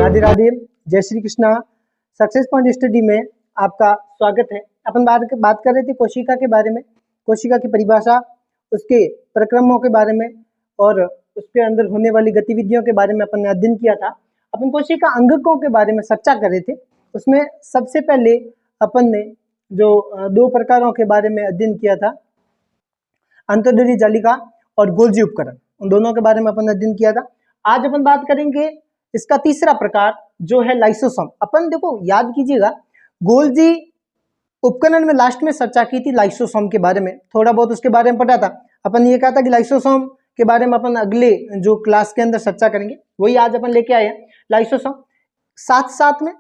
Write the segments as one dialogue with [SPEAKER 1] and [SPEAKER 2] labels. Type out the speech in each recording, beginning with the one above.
[SPEAKER 1] राधे राधे, जय Shri Krishna. Success point study में आपका स्वागत है। अपन बात कर रहे थे कोशिका के बारे में, कोशिका की परिभाषा, उसके प्रक्रमों के बारे में और उसके अंदर होने वाली गतिविधियों के बारे में अपन ने अध्ययन किया था। अपन कोशिका अंगकों के बारे में चर्चा कर रहे थे। उसमें सबसे पहले अपन ने जो दो प्रकारों के बारे में अध्ययन किया था, अंतर्दलीय जालिका और गोल्जी उपकरण, उन दोनों के बारे में अपन ने अध्ययन किया था। आज अपन बात करेंगे इसका तीसरा प्रकार जो है लाइसोसोम। अपन देखो याद कीजिएगा, गोल्जी उपकरण में लास्ट में चर्चा की थी लाइसोसोम के बारे में, थोड़ा बहुत उसके बारे में पढ़ा था। अपन ये कहा था कि लाइसोसोम के बारे में अपन अगले जो क्लास के अंदर चर्चा करेंगे, वही आज अपन लेके आए हैं लाइसोसोम। साथ साथ में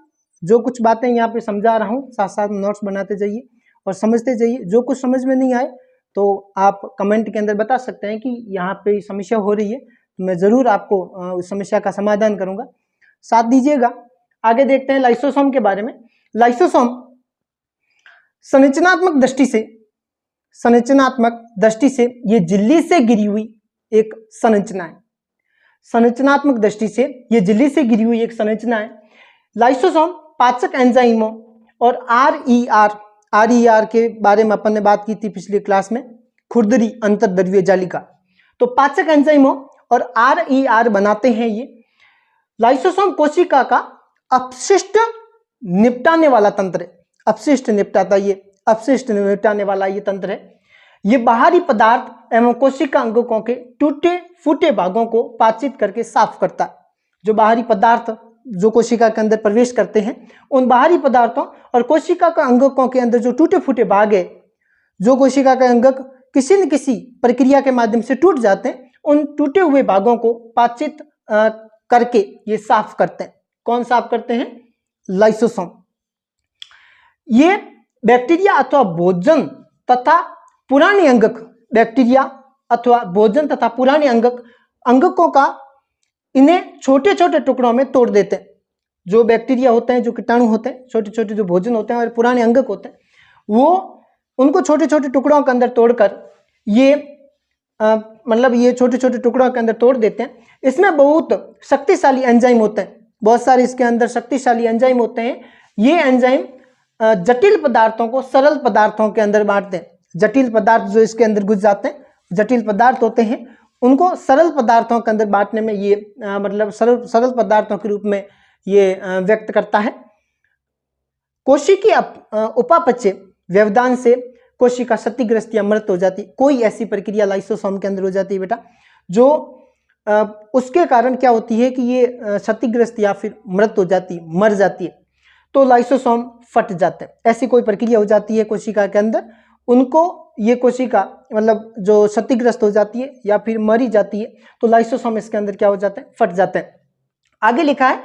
[SPEAKER 1] जो कुछ बातें यहाँ पे समझा रहा हूँ, साथ साथ में नोट्स बनाते जाइए और समझते जाइए। जो कुछ समझ में नहीं आए तो आप कमेंट के अंदर बता सकते हैं कि यहाँ पे समस्या हो रही है, तो मैं जरूर आपको उस समस्या का समाधान करूंगा, साथ दीजिएगा। आगे देखते हैं लाइसोसोम के बारे में। लाइसोसोम संरचनात्मक दृष्टि से ये झिल्ली से गिरी हुई एक संरचना है। संरचनात्मक दृष्टि से ये झिल्ली से गिरी हुई एक संरचना है। लाइसोसोम पाचक एंजाइमों और आरईआर के बारे में अपन ने बात की थी पिछली क्लास में, खुरदरी अंतर्द्रव्यीय जालिका। तो पाचक एंजाइमों और आरईआर बनाते हैं ये। लाइसोसोम कोशिका का अपशिष्ट निपटाने वाला तंत्र है। अपशिष्ट निपटाने वाला ये तंत्र है। ये बाहरी पदार्थ एवं कोशिका अंगकों के टूटे फूटे भागों को पाचित करके साफ करता है। जो बाहरी पदार्थ जो कोशिका के अंदर प्रवेश करते हैं, उन बाहरी पदार्थों और कोशिका का अंगकों के अंदर जो टूटे फूटे भाग है, जो कोशिका का अंगक किसी न किसी प्रक्रिया के माध्यम से टूट जाते हैं, उन टूटे हुए भागों को पाचित करके ये साफ करते हैं। कौन साफ करते हैं? लाइसोसोम। ये बैक्टीरिया अथवा भोजन तथा पुराने अंगक, बैक्टीरिया अथवा भोजन तथा पुराने अंगकों का इन्हें छोटे छोटे टुकड़ों में तोड़ देते हैं। जो बैक्टीरिया होते हैं, जो कीटाणु होते हैं, छोटे छोटे जो भोजन होते हैं और पुराने अंगक होते हैं, वो उनको छोटे छोटे टुकड़ों के अंदर तोड़कर ये ये छोटे छोटे टुकड़ों के अंदर तोड़ देते हैं। इसमें बहुत शक्तिशाली एंजाइम होते हैं, बहुत सारे इसके अंदर शक्तिशाली एंजाइम होते हैं। ये एंजाइम जटिल पदार्थों को सरल पदार्थों के अंदर बांटते हैं। जटिल पदार्थ जो इसके अंदर घुस जाते हैं, जटिल पदार्थ होते हैं, उनको सरल पदार्थों के अंदर बांटने में ये सरल पदार्थों के रूप में ये व्यक्त करता है। कोशिकीय उपापचय व्यवधान से कोशिका क्षतिग्रस्त या मृत हो जाती है। कोई ऐसी प्रक्रिया लाइसोसोम के अंदर हो जाती है बेटा, जो उसके कारण क्या होती है कि ये क्षतिग्रस्त या फिर मृत हो जाती है, मर जाती है, तो लाइसोसोम फट जाते हैं। ऐसी कोई प्रक्रिया हो जाती है कोशिका के अंदर, उनको ये कोशिका जो क्षतिग्रस्त हो जाती है या फिर मरी जाती है, तो लाइसोसोम इसके अंदर क्या हो जाते हैं? फट जाते हैं। आगे लिखा है,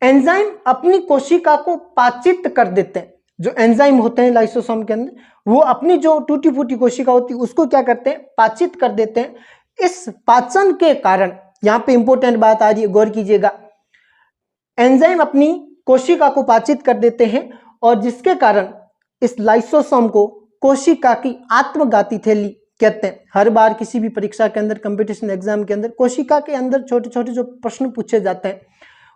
[SPEAKER 1] एंजाइम अपनी कोशिका को पाचित कर देते हैं। जो एंजाइम होते हैं लाइसोसोम के अंदर, वो अपनी जो टूटी फूटी कोशिका होती है उसको क्या करते हैं? पाचित कर देते हैं। इस पाचन के कारण, यहाँ पे इंपॉर्टेंट बात आ रही है, गौर कीजिएगा, एंजाइम अपनी कोशिका को पाचित कर देते हैं और जिसके कारण इस लाइसोसोम को कोशिका की आत्मघाती थैली कहते हैं। हर बार किसी भी परीक्षा के अंदर, कंपटीशन एग्जाम के अंदर कोशिका के अंदर छोटे छोटे जो प्रश्न पूछे जाते हैं,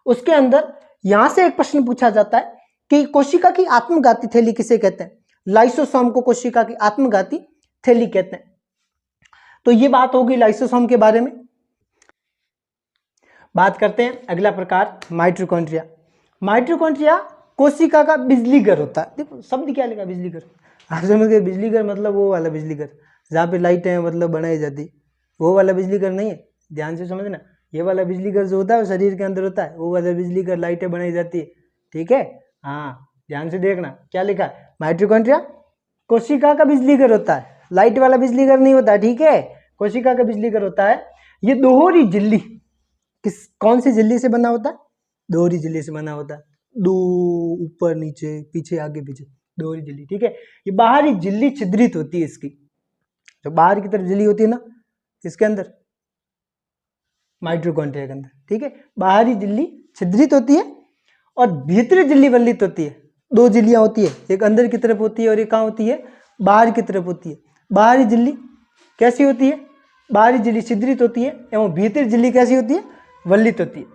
[SPEAKER 1] उसके अंदर यहां से एक प्रश्न पूछा जाता है कि कोशिका की आत्मघाती थैली किसे कहते हैं? लाइसोसोम को कोशिका की आत्मघाती थैली कहते हैं। तो ये बात होगी लाइसोसोम के बारे में। बात करते हैं अगला प्रकार, माइटोकॉन्ड्रिया। माइटोकॉन्ड्रिया कोशिका का बिजली घर होता है। देखो शब्द क्या लिखा, बिजली घर। आप समझ गए, बिजली घर मतलब वो वाला बिजली घर जहाँ पे लाइटें बनाई जाती, वो वाला बिजली घर नहीं है। ध्यान से समझना, ये वाला बिजली घर जो होता है वो शरीर के अंदर होता है, वो वाला बिजली घर लाइटें बनाई जाती है, ठीक है। हाँ, ध्यान से देखना क्या लिखा है, माइटोकॉन्ड्रिया कोशिका का बिजली घर होता है, लाइट वाला बिजली घर नहीं होता, ठीक है, कोशिका का बिजली घर होता है। ये दोहरी झिल्ली, कौन सी झिल्ली से बना होता है? दोहरी झिल्ली से बना होता है। दो ऊपर नीचे पीछे आगे पीछे, दोहरी झिल्ली, ठीक है। ये बाहरी झिल्ली छिद्रित होती है इसकी, जो बाहर की तरफ झिल्ली होती है ना इसके अंदर, माइटोकॉन्ड्रिया के अंदर, ठीक है। बाहरी झिल्ली छिद्रित होती है और भीतरी झिल्ली वल्लित होती है। दो झिल्लियां होती है, एक अंदर की तरफ होती है और एक कहाँ होती है? बाहर की तरफ होती है। बाहरी झिल्ली कैसी होती है? बाहरी झिल्ली छिद्रित होती है एवं भीतरी झिल्ली कैसी होती है? वल्लित होती है,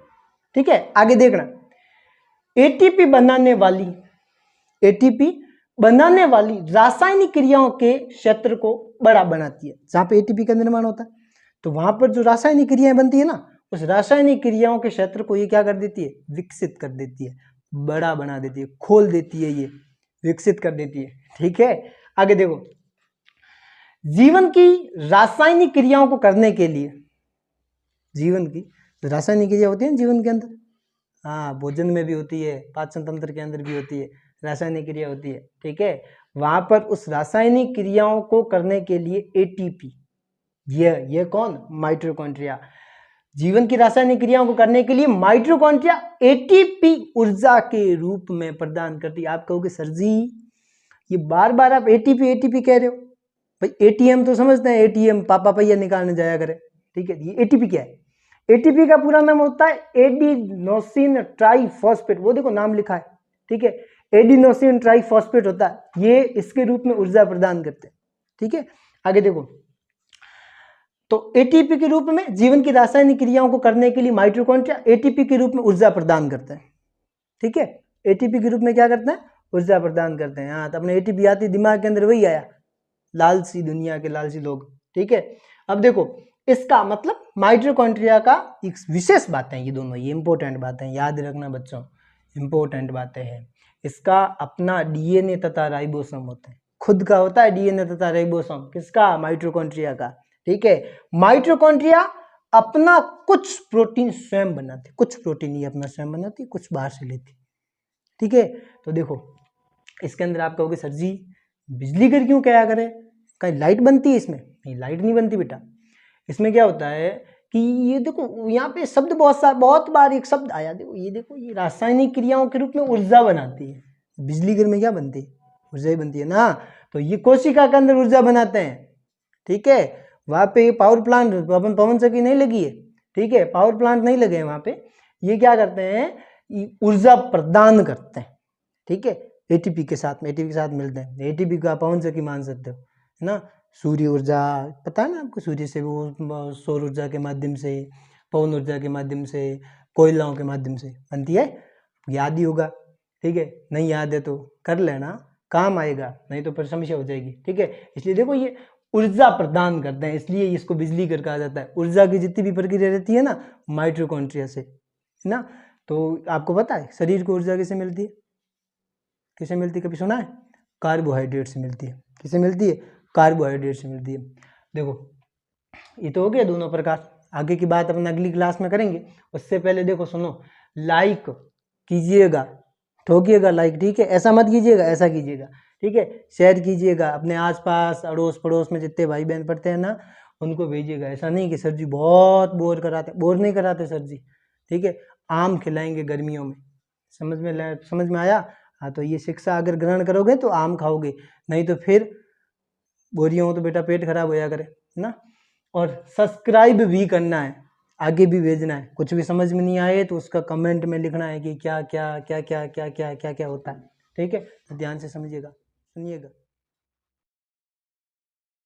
[SPEAKER 1] ठीक है। आगे देखना, एटीपी बनाने वाली रासायनिक क्रियाओं के क्षेत्र को बड़ा बनाती है। जहां पे एटीपी का निर्माण होता है तो वहां पर जो रासायनिक क्रियाएं बनती है ना, उस रासायनिक क्रियाओं के क्षेत्र को ये क्या कर देती है, विकसित कर देती है, बड़ा बना देती है, खोल देती है, ये विकसित कर देती है। ठीक है, आगे देखो, जीवन की रासायनिक क्रियाओं को करने के लिए, जीवन की रासायनिक क्रिया होती है ना जीवन के अंदर, हाँ, भोजन में भी होती है, पाचन तंत्र के अंदर भी होती है, रासायनिक क्रिया होती है। ठीक है, वहां पर उस रासायनिक क्रियाओं को करने के लिए एटीपी, ये कौन, माइटोकॉन्ड्रिया, जीवन की रासायनिक क्रियाओं को करने के लिए माइटोकॉन्ड्रिया एटीपी ऊर्जा के रूप में प्रदान करती है। आप कहोगे सर जी ये बार बार आप एटीपी कह रहे हो, भाई एटीएम तो समझते हैं, एटीएम पापा पहिया निकालने जाया करे। ठीक है, ये एटीपी क्या है, एटीपी का पूरा नाम होता है एडिनोसिन ट्राइफॉस्फेट, वो देखो नाम लिखा है। ठीक है, एडिनोसिन ट्राइफॉस्फेट होता है, ये इसके रूप में ऊर्जा प्रदान करते हैं। ठीक है, आगे देखो, तो एटीपी के रूप में जीवन की रासायनिक क्रियाओं को करने के लिए माइटोकॉन्ड्रिया एटीपी के रूप में ऊर्जा प्रदान करते हैं। ठीक है, एटीपी के रूप में क्या करते हैं, ऊर्जा प्रदान करते हैं। हाँ, तो अपने एटीपी आती दिमाग के अंदर वही आया, लालची दुनिया के लालची लोग। ठीक है, अब देखो इसका मतलब माइटोकॉन्ड्रिया का एक विशेष बातें, ये दोनों ये इंपॉर्टेंट बातें याद रखना बच्चों, इंपॉर्टेंट बातें हैं। इसका अपना डीएनए तथा राइबोसोम होते हैं, खुद का होता है डीएनए तथा राइबोसोम, किसका, माइटोकॉन्ड्रिया का। ठीक है, माइटोकॉन्ड्रिया अपना कुछ प्रोटीन स्वयं बनाती, कुछ प्रोटीन ये अपना स्वयं बनाती, कुछ बाहर से लेती। ठीक है, तो देखो इसके अंदर आप कहोगे सर जी बिजली घर क्यों क्या करे, कहीं लाइट बनती है इसमें, नहीं लाइट नहीं बनती बेटा। इसमें क्या होता है कि ये देखो यहाँ पे शब्द बहुत बार एक शब्द आया, देखो ये रासायनिक क्रियाओं के रूप में ऊर्जा बनाती है। बिजली घर में क्या बनती है, ऊर्जा ही बनती है ना, तो ये कोशिका के अंदर ऊर्जा बनाते हैं। ठीक है, वहाँ पे पावर प्लांट अपन पवन चक्की नहीं लगी है, ठीक है, पावर प्लांट नहीं लगे हैं वहाँ पे, ये क्या करते हैं, ऊर्जा प्रदान करते हैं। ठीक है, एटीपी के साथ मिलते हैं, एटीपी का पवन चक्की मान सकते हो, है ना। सूर्य ऊर्जा पता है ना आपको, सूर्य से वो सौर ऊर्जा के माध्यम से, पवन ऊर्जा के माध्यम से, कोयलाओं के माध्यम से बनती है, याद ही होगा। ठीक है, नहीं याद है तो कर लेना, काम आएगा, नहीं तो फिर समस्या हो जाएगी। ठीक है, इसलिए देखो ये ऊर्जा प्रदान करते हैं, इसलिए इसको बिजली घर कहा जाता है। ऊर्जा की जितनी भी प्रक्रिया रहती है ना माइटोकॉन्ड्रिया से, है ना। तो आपको पता है शरीर को ऊर्जा किसे मिलती है, किसे मिलती है, कभी सुना है, कार्बोहाइड्रेट से मिलती है। किसे मिलती है, कार्बोहाइड्रेट से मिलती है। देखो ये तो हो गया दोनों प्रकार, आगे की बात अपन अगली क्लास में करेंगे। उससे पहले देखो सुनो, लाइक कीजिएगा, ठोकिएगा लाइक, ठीक है, ऐसा मत कीजिएगा, ऐसा कीजिएगा। ठीक है, शेयर कीजिएगा, अपने आसपास अड़ोस पड़ोस में जितने भाई बहन पढ़ते हैं ना उनको भेजिएगा। ऐसा नहीं कि सर जी बहुत बोर कराते, बोर नहीं कराते सर जी। ठीक है, आम खिलाएंगे गर्मियों में, समझ में आया। हाँ, तो ये शिक्षा अगर ग्रहण करोगे तो आम खाओगे, नहीं तो फिर बोरियों हो तो बेटा पेट खराब हो जाया करे, है ना। और सब्सक्राइब भी करना है, आगे भी भेजना है। कुछ भी समझ में नहीं आए तो उसका कमेंट में लिखना है कि क्या क्या क्या क्या क्या क्या क्या क्या क्या होता है। ठीक है, तो ध्यान से समझिएगा, सुनिएगा।